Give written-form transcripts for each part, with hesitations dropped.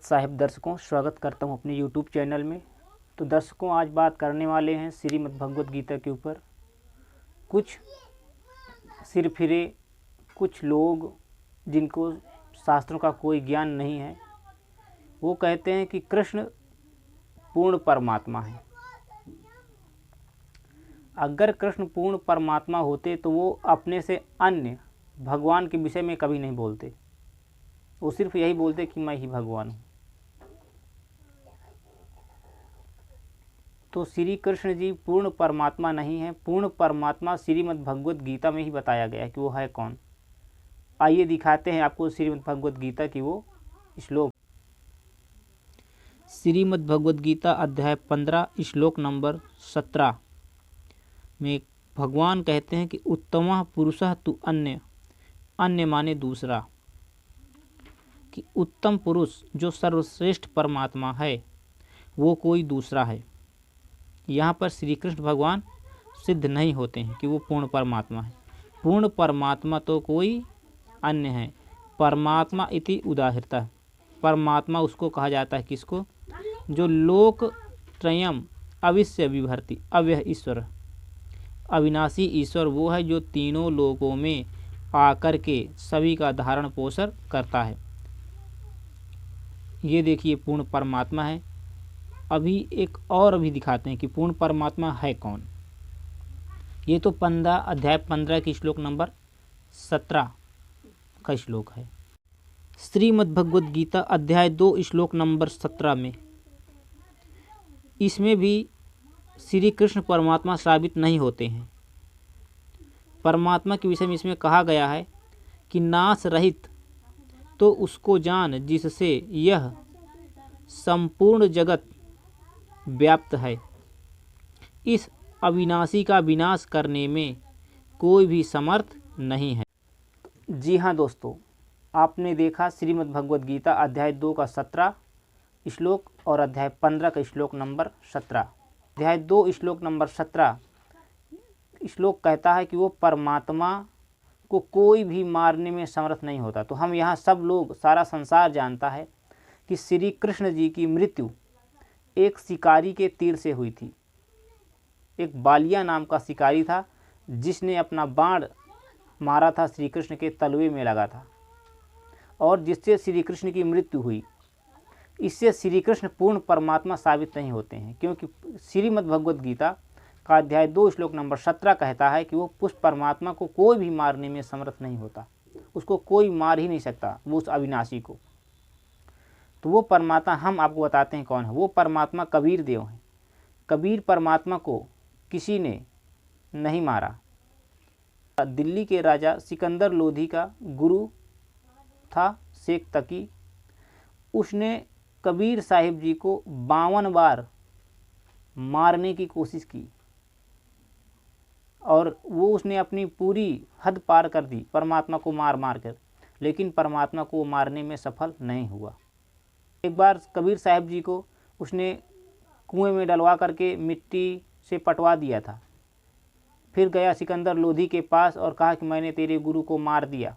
साहिब दर्शकों, स्वागत करता हूं अपने YouTube चैनल में। तो दर्शकों, आज बात करने वाले हैं श्रीमद् भगवद गीता के ऊपर। कुछ सिरफिरे कुछ लोग जिनको शास्त्रों का कोई ज्ञान नहीं है, वो कहते हैं कि कृष्ण पूर्ण परमात्मा है। अगर कृष्ण पूर्ण परमात्मा होते तो वो अपने से अन्य भगवान के विषय में कभी नहीं बोलते। वो सिर्फ यही बोलते कि मैं ही भगवान हूँ। तो श्री कृष्ण जी पूर्ण परमात्मा नहीं है। पूर्ण परमात्मा श्रीमद् भगवद गीता में ही बताया गया है कि वो है कौन। आइए दिखाते हैं आपको श्रीमद् भगवद गीता की वो श्लोक। श्रीमद् भगवद गीता अध्याय 15 श्लोक नंबर 17 में भगवान कहते हैं कि उत्तमः पुरुषः तु अन्य, अन्य माने दूसरा, कि उत्तम पुरुष जो सर्वश्रेष्ठ परमात्मा है वो कोई दूसरा है। यहाँ पर श्री कृष्ण भगवान सिद्ध नहीं होते हैं कि वो पूर्ण परमात्मा है। पूर्ण परमात्मा तो कोई अन्य है। परमात्मा इति उदाहृतः, परमात्मा उसको कहा जाता है किसको? जो लोक त्रयम् अविश्य विभर्ति अव्यय ईश्वर, अविनाशी ईश्वर वो है जो तीनों लोकों में आकर के सभी का धारण पोषण करता है। ये देखिए पूर्ण परमात्मा है। अभी एक और भी दिखाते हैं कि पूर्ण परमात्मा है कौन। ये तो अध्याय 15 की श्लोक नंबर 17 का श्लोक है। श्रीमद् भगवद गीता अध्याय 2 श्लोक नंबर 17 में, इसमें भी श्री कृष्ण परमात्मा साबित नहीं होते हैं। परमात्मा के विषय में इसमें कहा गया है कि नाश रहित तो उसको जान जिससे यह संपूर्ण जगत व्याप्त है। इस अविनाशी का विनाश करने में कोई भी समर्थ नहीं है। जी हाँ दोस्तों, आपने देखा श्रीमद् भगवद गीता अध्याय 2 का 17 श्लोक और अध्याय 15 का श्लोक नंबर 17। अध्याय 2 श्लोक नंबर 17 श्लोक कहता है कि वो परमात्मा को कोई भी मारने में समर्थ नहीं होता। तो हम यहाँ सब लोग, सारा संसार जानता है कि श्री कृष्ण जी की मृत्यु एक शिकारी के तीर से हुई थी। एक बालिया नाम का शिकारी था जिसने अपना बाण मारा था, श्री कृष्ण के तलवे में लगा था और जिससे श्री कृष्ण की मृत्यु हुई। इससे श्री कृष्ण पूर्ण परमात्मा साबित नहीं होते हैं, क्योंकि श्रीमद् भगवद गीता का अध्याय 2 श्लोक नंबर 17 कहता है कि वो उस परमात्मा को कोई भी मारने में समर्थ नहीं होता। उसको कोई मार ही नहीं सकता, वो उस अविनाशी को। तो वो परमात्मा हम आपको बताते हैं कौन है। वो परमात्मा कबीर देव हैं। कबीर परमात्मा को किसी ने नहीं मारा। दिल्ली के राजा सिकंदर लोधी का गुरु था शेख तकी। उसने कबीर साहिब जी को 52 बार मारने की कोशिश की और वो उसने अपनी पूरी हद पार कर दी परमात्मा को मार मार कर, लेकिन परमात्मा को मारने में सफल नहीं हुआ। एक बार कबीर साहिब जी को उसने कुएं में डलवा करके मिट्टी से पटवा दिया था। फिर गया सिकंदर लोधी के पास और कहा कि मैंने तेरे गुरु को मार दिया।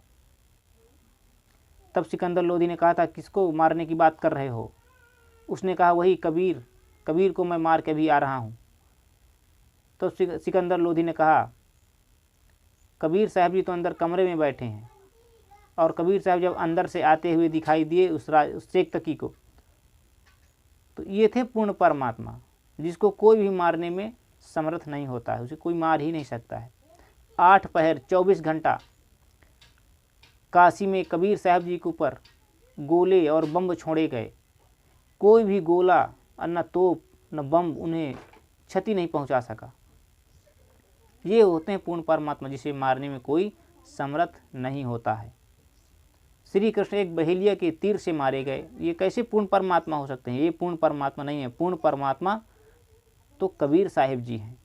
तब सिकंदर लोधी ने कहा था, किसको मारने की बात कर रहे हो? उसने कहा, वही कबीर, कबीर को मैं मार के भी आ रहा हूँ। तो सिकंदर लोधी ने कहा, कबीर साहब जी तो अंदर कमरे में बैठे हैं। और कबीर साहब जब अंदर से आते हुए दिखाई दिए उस शेख तकी को, तो ये थे पूर्ण परमात्मा जिसको कोई भी मारने में समर्थ नहीं होता है। उसे कोई मार ही नहीं सकता है। 8 पहर 24 घंटा काशी में कबीर साहब जी के ऊपर गोले और बम छोड़े गए। कोई भी गोला न तोप न बम उन्हें क्षति नहीं पहुंचा सका। ये होते हैं पूर्ण परमात्मा जिसे मारने में कोई समर्थ नहीं होता है। श्री कृष्ण एक बहेलिया के तीर से मारे गए। ये कैसे पूर्ण परमात्मा हो सकते हैं? ये पूर्ण परमात्मा नहीं है। पूर्ण परमात्मा तो कबीर साहिब जी हैं।